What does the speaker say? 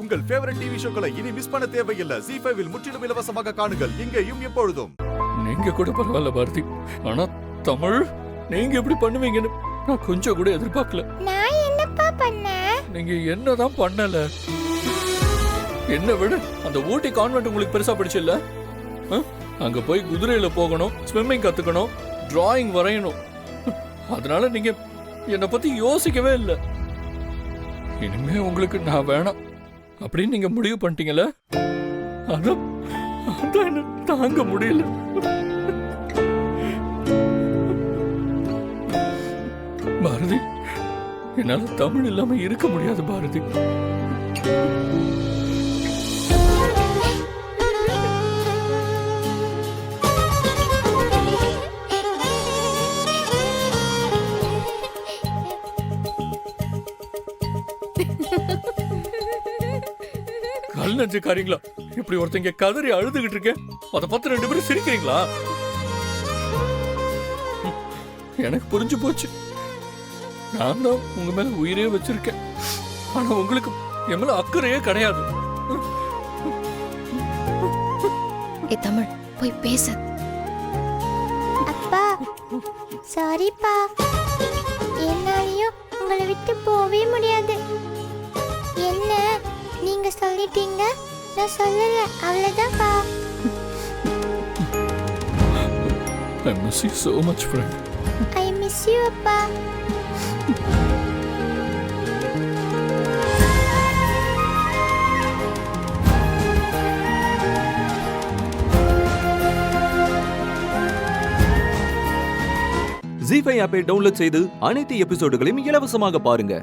உங்கள் favourite TV ஷோக்களை இனி miss பண்ண தேவையில்லை. ZEE5 இல் முற்றிலும் இலவசமாக காணுங்கள், இங்கேயும் எப்பொழுதும். நீங்க கூட பரவாயில்ல பாரதி, ஆனா தமிழ் நீங்க எப்படி பண்ணுவீங்கன்னு நான் கொஞ்சம் கூட எதிர்பார்க்கல. நான் என்னப்பா பண்ணேன்? நீங்க என்னதான் பண்ணல? என்ன விட அந்த ஊட்டி கான்வென்ட் உங்களுக்கு பெருசா பிடிச்சு இல்ல? அங்க போய் குதிரையில போகணும், ஸ்விம்மிங் கத்துக்கணும், டிராயிங் வரையணும். அதனால நீங்க என்னை பத்தி யோசிக்கவே இல்லை. இனிமே உங்களுக்கு நான் வேணாம் அப்படின்னு நீங்க முடிவு பண்ணிட்டீங்கல்ல, அதான் என்ன தாங்க முடியல. பாரதி, என்னால தமிழ் இல்லாம இருக்க முடியாது பாரதி. கல் நெஞ்சு காரீங்களா? இப்படி ஒருத்தங்க கதறி அழுதுகிட்டு இருக்கேன், அதை பார்த்து 2 பேரும் சிரிக்கிறீங்களா? எனக்கு புரிஞ்சு போச்சு. நான் தான் உங்க மேல உயிரே வச்சிருக்கேன், ஆனா உங்களுக்கு என் மேல அக்கறையே கிடையாது. தமிழ் போய் பேச. அப்பா சாரிப்பா, என்னாலையும் உங்களை விட்டு போவே முடியாது. என்ன நீங்க சொல்லிட்டீங்க, நான் சொல்லல, அவ்வளவுதான்ப்பா. I miss you so much, friend. I miss you அப்பா. ZEE5 ஆப்பை டவுன்லோட் செய்து அனைத்து எபிசோடுகளையும் இலவசமாக பாருங்க.